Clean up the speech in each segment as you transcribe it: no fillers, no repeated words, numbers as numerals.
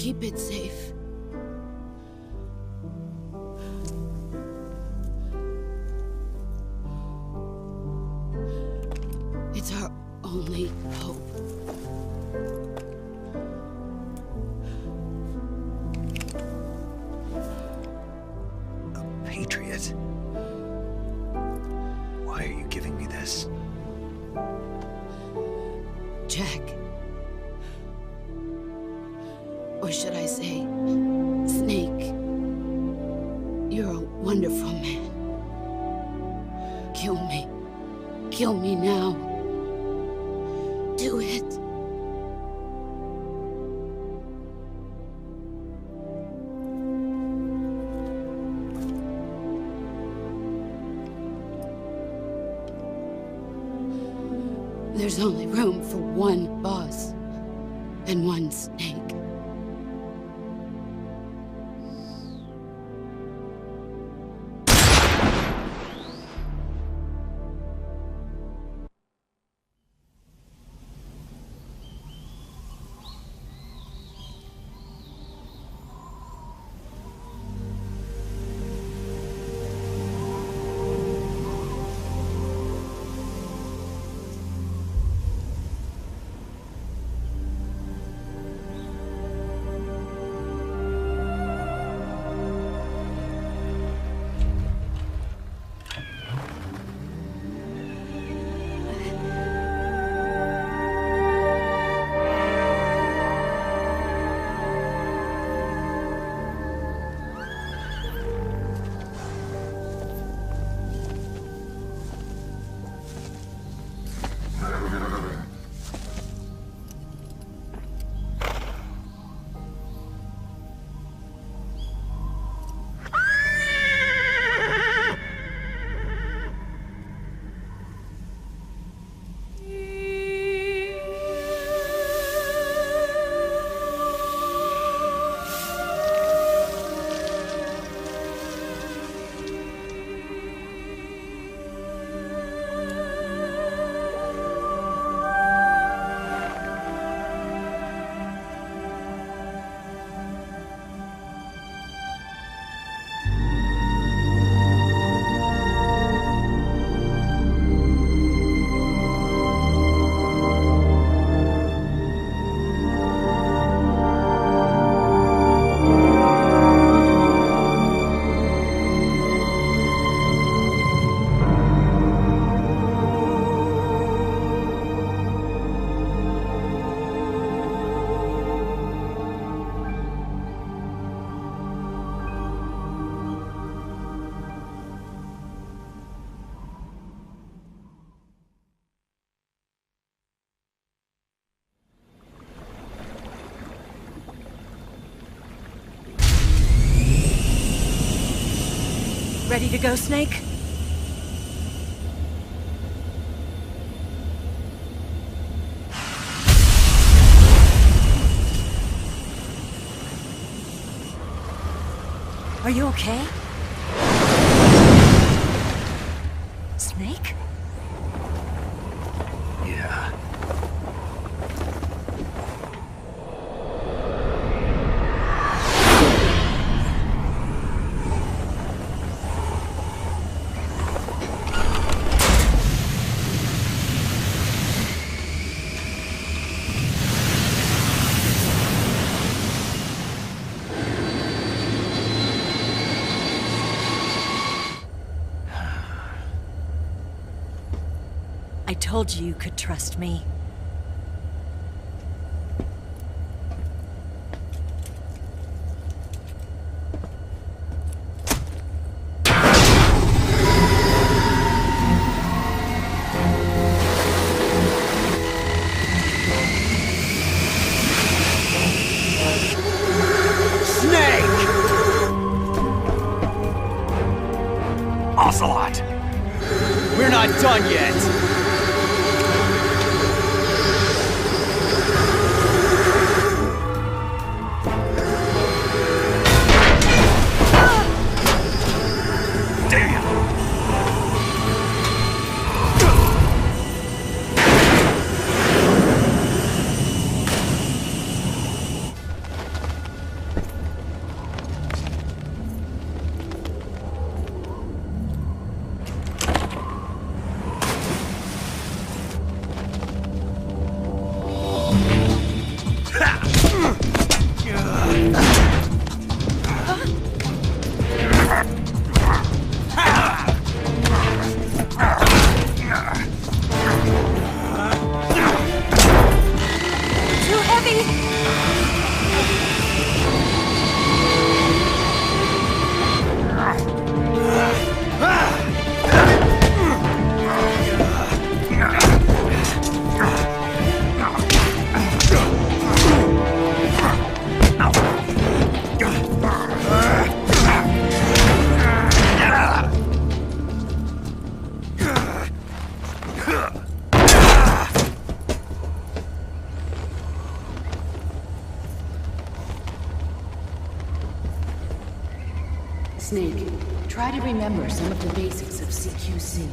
keep it safe. It's our only hope. A patriot? Why are you giving me this? Jack. Or should I say, Snake. You're a wonderful man. Kill me. Kill me now. Do it. There's only room for one boss and one Snake. Ready to go, Snake? Are you okay? Snake? Yeah. I told you you could trust me. Ocelot! We're not done yet! Snake, try to remember some of the basics of CQC.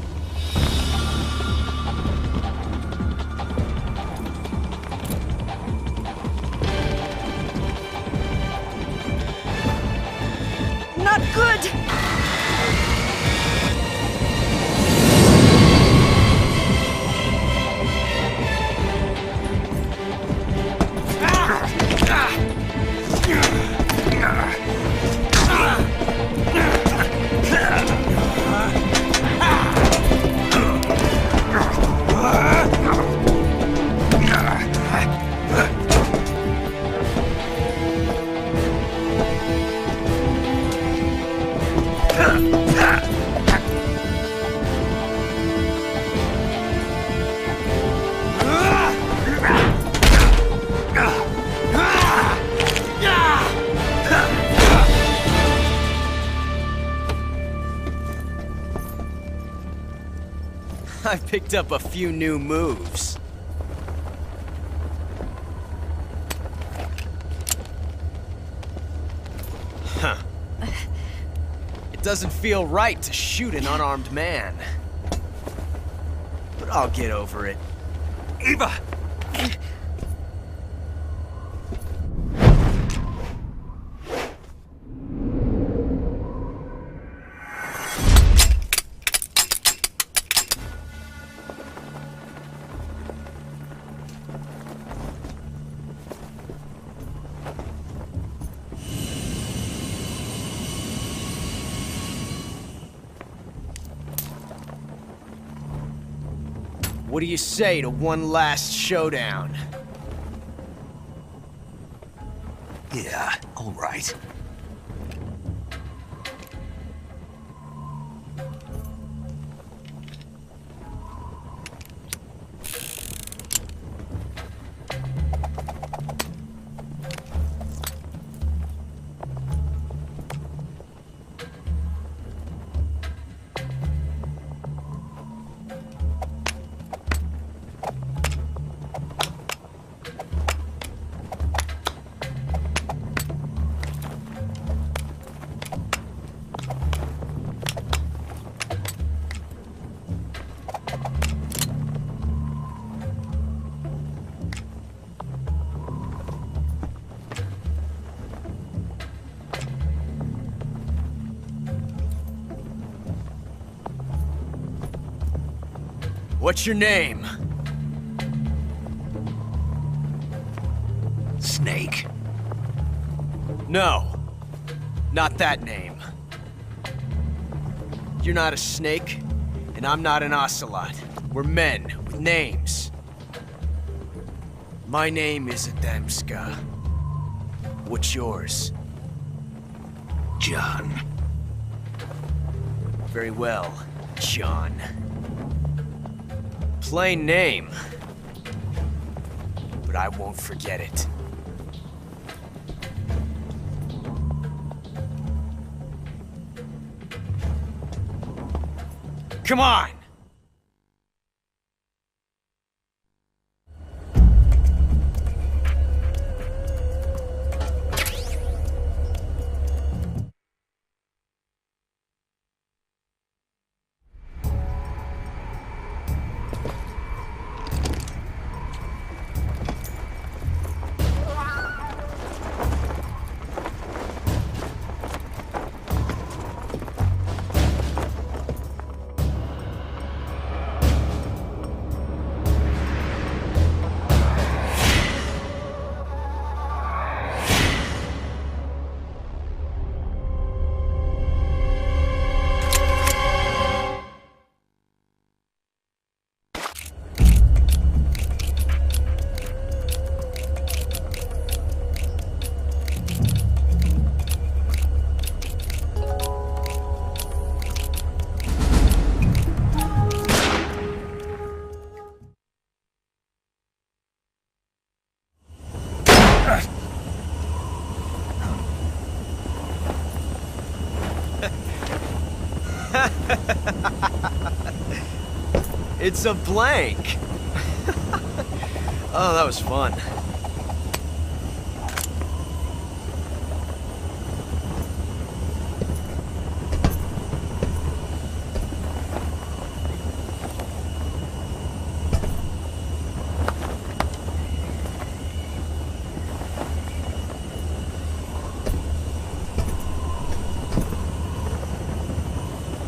Not good! I've picked up a few new moves. Huh. It doesn't feel right to shoot an unarmed man. But I'll get over it. Eva! What do you say to one last showdown? Yeah, all right. What's your name? Snake. No. Not that name. You're not a snake, and I'm not an ocelot. We're men with names. My name is Adamska. What's yours? John. Very well, John. Plain name. But I won't forget it. Come on! It's a blank. Oh, that was fun.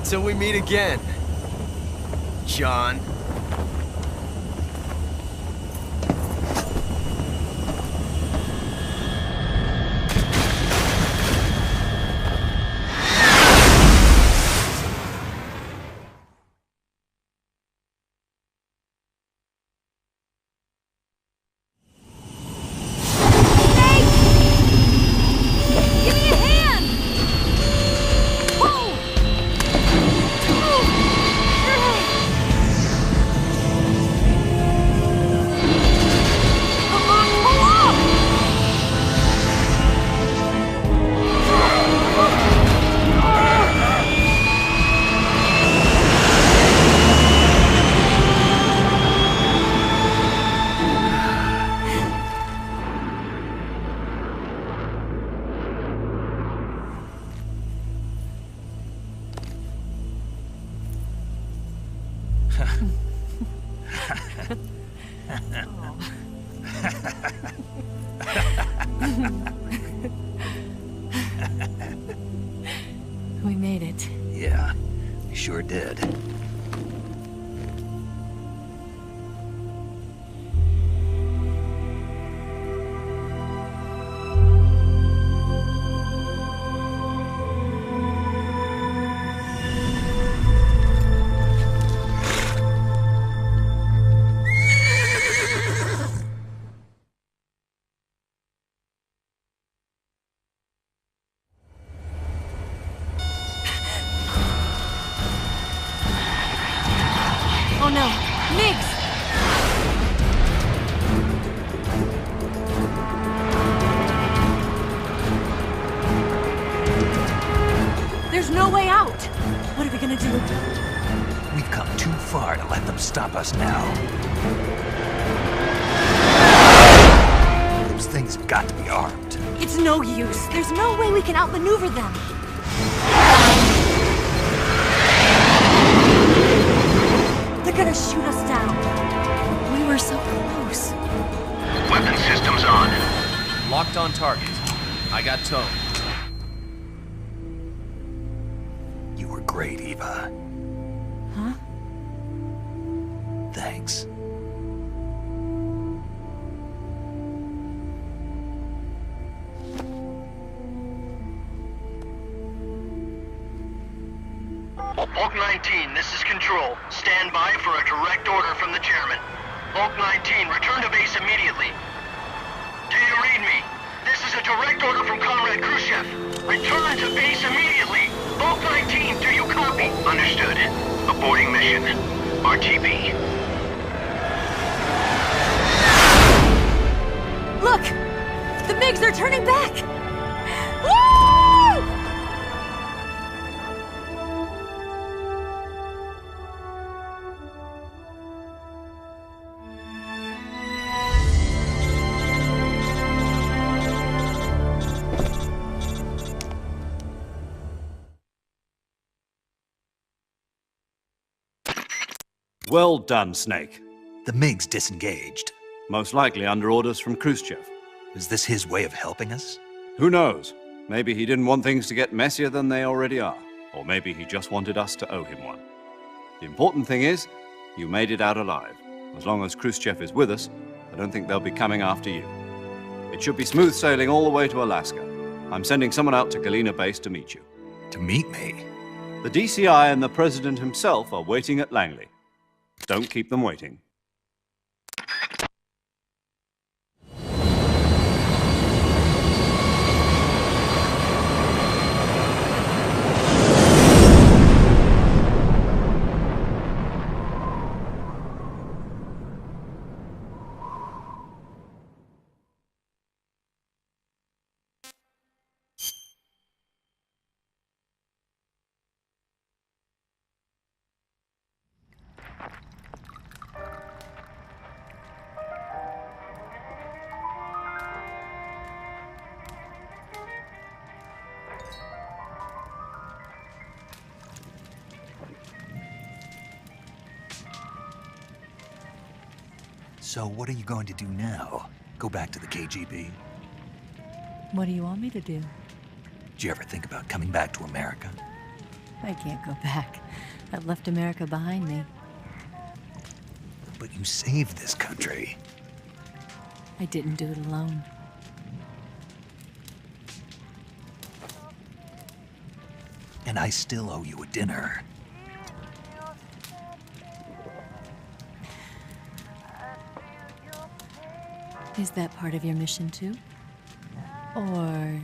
Till we meet again, John. Give me a hand! Whoa! We made it. Yeah, we sure did. Oh no, Migs! There's no way out! What are we gonna do? We've come too far to let them stop us now. Those things have got to be armed. It's no use. There's no way we can outmaneuver them. They're gonna shoot us down. We were so close. Weapon systems on. Locked on target. I got towed. You were great, Eva. Huh? Thanks. Bulk 19, this is Control. Stand by for a direct order from the chairman. Bulk 19, return to base immediately. Do you read me? This is a direct order from Comrade Khrushchev. Return to base immediately. Bulk 19, do you copy? Understood. Aborting mission. RTB. Look! The MiGs are turning back! Woo! Well done, Snake. The MiGs disengaged. Most likely under orders from Khrushchev. Is this his way of helping us? Who knows? Maybe he didn't want things to get messier than they already are. Or maybe he just wanted us to owe him one. The important thing is, you made it out alive. As long as Khrushchev is with us, I don't think they'll be coming after you. It should be smooth sailing all the way to Alaska. I'm sending someone out to Galena Base to meet you. To meet me? The DCI and the President himself are waiting at Langley. Don't keep them waiting. So what are you going to do now? Go back to the KGB? What do you want me to do? Did you ever think about coming back to America? I can't go back. I've left America behind me. But you saved this country. I didn't do it alone. And I still owe you a dinner. Is that part of your mission too? Or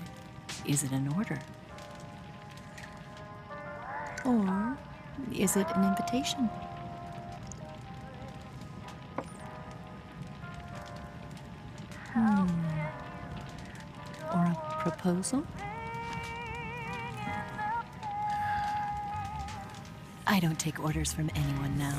is it an order? Or is it an invitation? Or a proposal? I don't take orders from anyone now.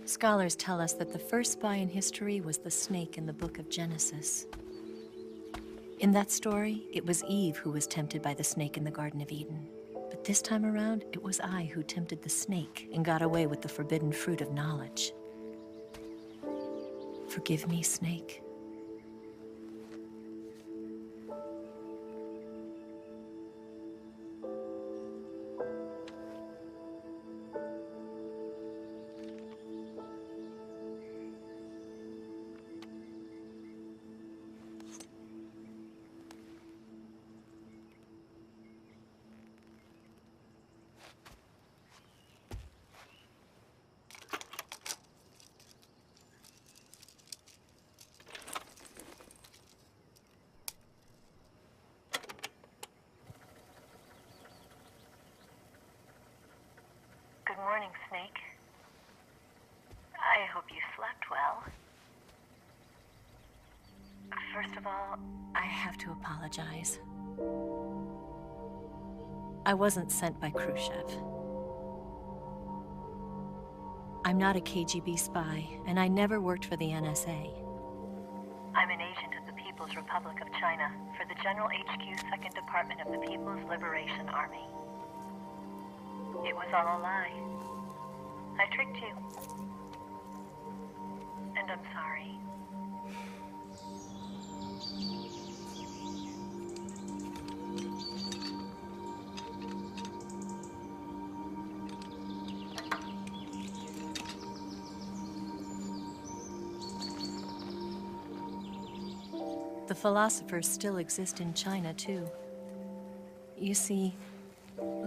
Scholars tell us that the first spy in history was the snake in the book of Genesis. In that story, it was Eve who was tempted by the snake in the Garden of Eden. But this time around, it was I who tempted the snake and got away with the forbidden fruit of knowledge. Forgive me, snake. Good morning, Snake. I hope you slept well. First of all, I have to apologize. I wasn't sent by Khrushchev. I'm not a KGB spy, and I never worked for the NSA. I'm an agent of the People's Republic of China for the General HQ 2nd Department of the People's Liberation Army. It was all a lie. I tricked you. And I'm sorry. The philosophers still exist in China, too. You see,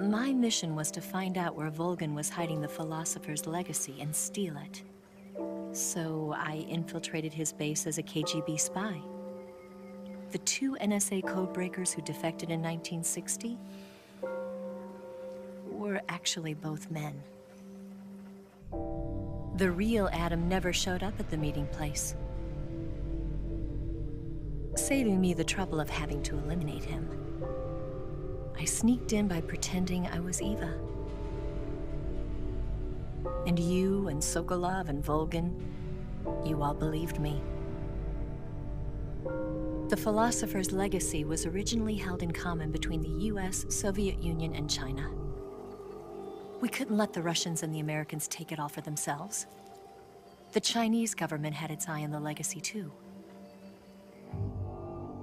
my mission was to find out where Volgin was hiding the philosopher's legacy and steal it. So I infiltrated his base as a KGB spy. The two NSA codebreakers who defected in 1960 were actually both men. The real Adam never showed up at the meeting place, saving me the trouble of having to eliminate him. I sneaked in by pretending I was Eva. And you and Sokolov and Volgin, you all believed me. The philosopher's legacy was originally held in common between the US, Soviet Union, and China. We couldn't let the Russians and the Americans take it all for themselves. The Chinese government had its eye on the legacy too.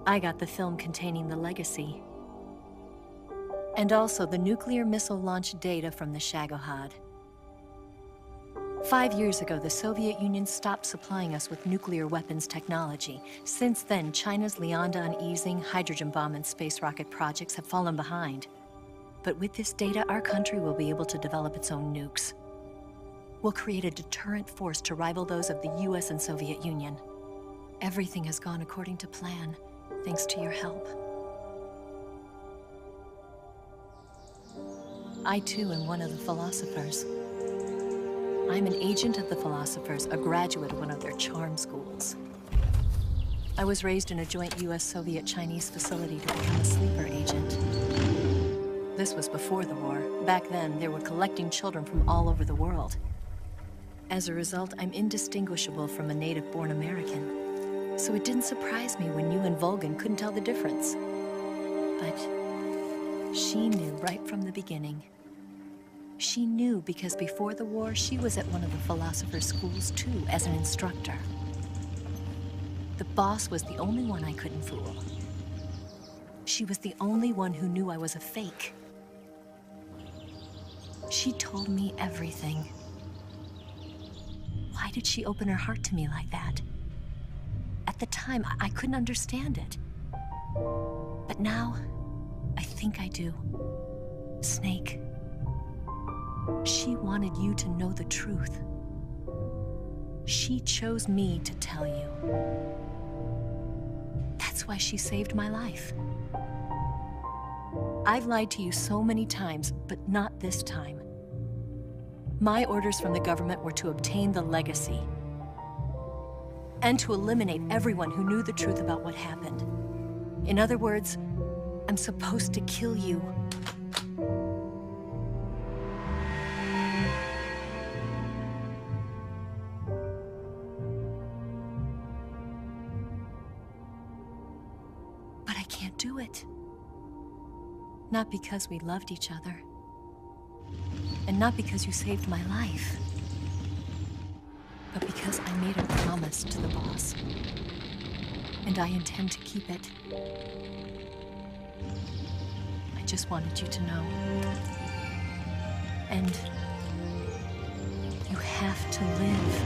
I got the film containing the legacy, and also the nuclear missile launch data from the Shagohod. 5 years ago, the Soviet Union stopped supplying us with nuclear weapons technology. Since then, China's Lianda and Easing, hydrogen bomb, and space rocket projects have fallen behind. But with this data, our country will be able to develop its own nukes. We'll create a deterrent force to rival those of the US and Soviet Union. Everything has gone according to plan, thanks to your help. I too am one of the philosophers. I'm an agent of the philosophers, a graduate of one of their charm schools. I was raised in a joint US-Soviet-Chinese facility to become a sleeper agent. This was before the war. Back then, they were collecting children from all over the world. As a result, I'm indistinguishable from a native-born American. So it didn't surprise me when you and Volgin couldn't tell the difference. But she knew right from the beginning. She knew because before the war, she was at one of the philosopher's schools too, as an instructor. The boss was the only one I couldn't fool. She was the only one who knew I was a fake. She told me everything. Why did she open her heart to me like that? At the time, I couldn't understand it. But now, I think I do. Snake. She wanted you to know the truth. She chose me to tell you. That's why she saved my life. I've lied to you so many times, but not this time. My orders from the government were to obtain the legacy and to eliminate everyone who knew the truth about what happened. In other words, I'm supposed to kill you. But I can't do it. Not because we loved each other. And not because you saved my life. But because I made a promise to the boss. And I intend to keep it. I just wanted you to know. And you have to live.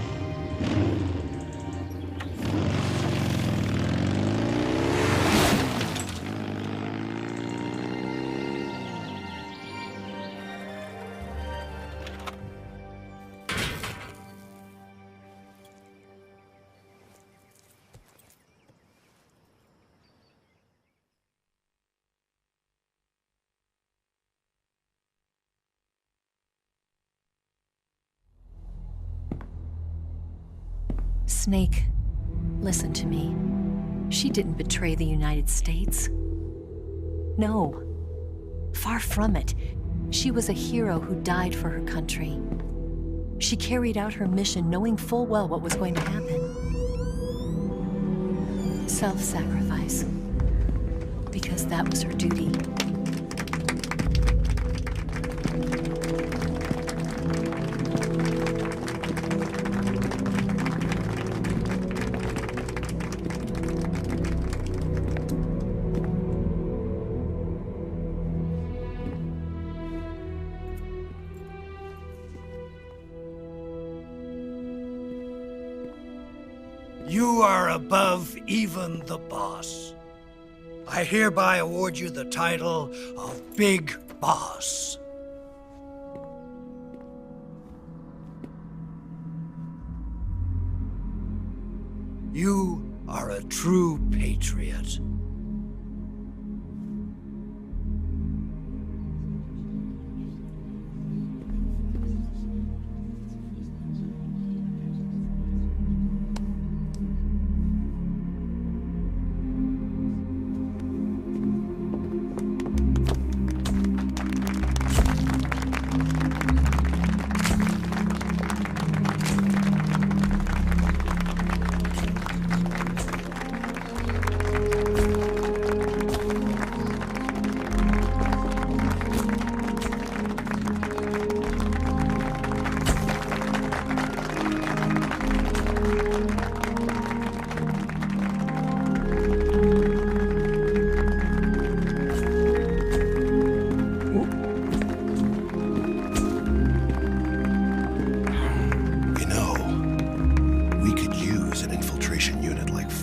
Snake, listen to me. She didn't betray the United States. No. Far from it. She was a hero who died for her country. She carried out her mission knowing full well what was going to happen. Self-sacrifice. Because that was her duty. You are above even the boss. I hereby award you the title of Big Boss. You are a true patriot.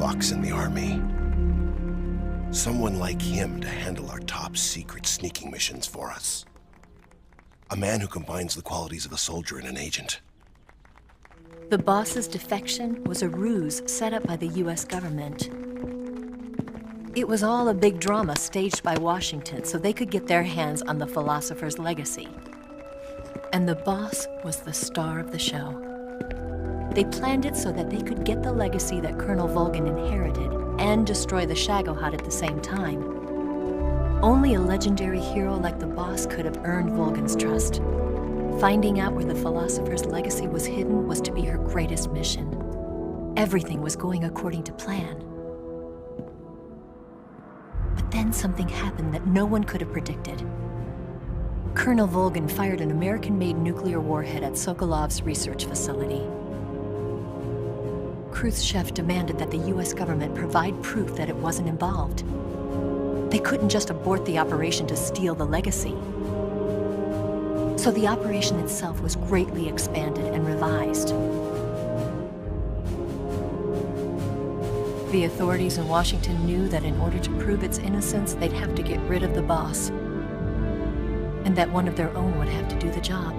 fox in the army. Someone like him to handle our top secret sneaking missions for us. A man who combines the qualities of a soldier and an agent. The boss's defection was a ruse set up by the US government. It was all a big drama staged by Washington so they could get their hands on the philosopher's legacy. And the boss was the star of the show. They planned it so that they could get the legacy that Colonel Volgin inherited and destroy the Shagohod at the same time. Only a legendary hero like the boss could have earned Volgin's trust. Finding out where the philosopher's legacy was hidden was to be her greatest mission. Everything was going according to plan. But then something happened that no one could have predicted. Colonel Volgin fired an American-made nuclear warhead at Sokolov's research facility. Khrushchev demanded that the US government provide proof that it wasn't involved. They couldn't just abort the operation to steal the legacy. So the operation itself was greatly expanded and revised. The authorities in Washington knew that in order to prove its innocence, they'd have to get rid of the boss, and that one of their own would have to do the job.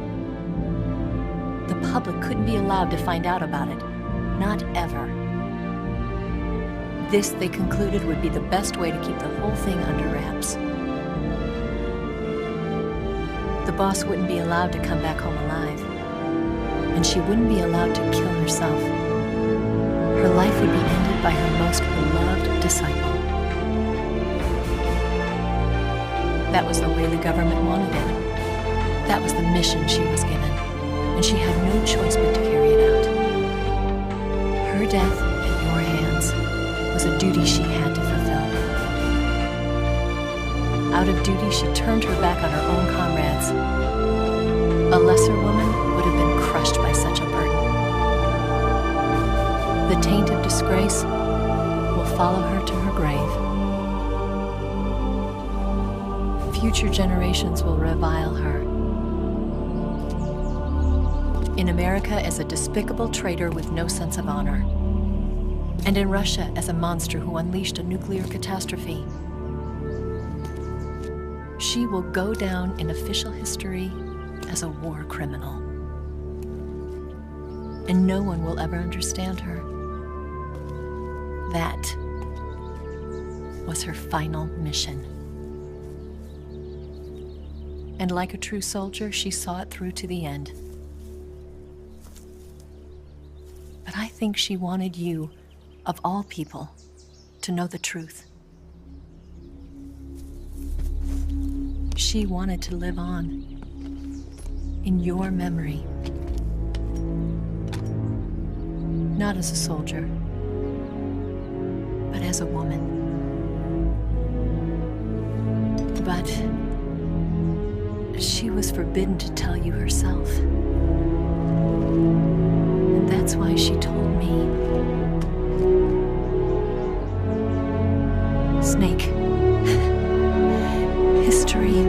The public couldn't be allowed to find out about it, not ever. This, they concluded, would be the best way to keep the whole thing under wraps. The boss wouldn't be allowed to come back home alive, and she wouldn't be allowed to kill herself. Her life would be ended by her most beloved disciple. That was the way the government wanted it. That was the mission she was given, and she had no choice but to carry it out. Her death at your hands was a duty she had to fulfill. Out of duty, she turned her back on her own comrades. A lesser woman would have been crushed by such a burden. The taint of disgrace will follow her to her grave. Future generations will revile her. In America as a despicable traitor with no sense of honor. And in Russia as a monster who unleashed a nuclear catastrophe. She will go down in official history as a war criminal. And no one will ever understand her. That was her final mission. And like a true soldier, she saw it through to the end. But I think she wanted you, of all people, to know the truth. She wanted to live on in your memory. Not as a soldier, but as a woman. But she was forbidden to tell you herself. And that's why she told me. Snake, history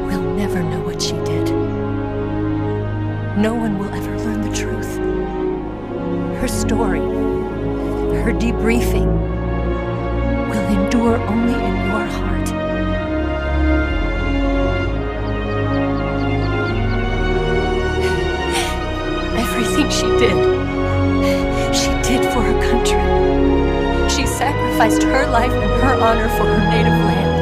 will never know what she did. No one will ever learn the truth. Her story, her debriefing, will endure only in your heart. Everything she did for her country. She sacrificed her life and her honor for her native land.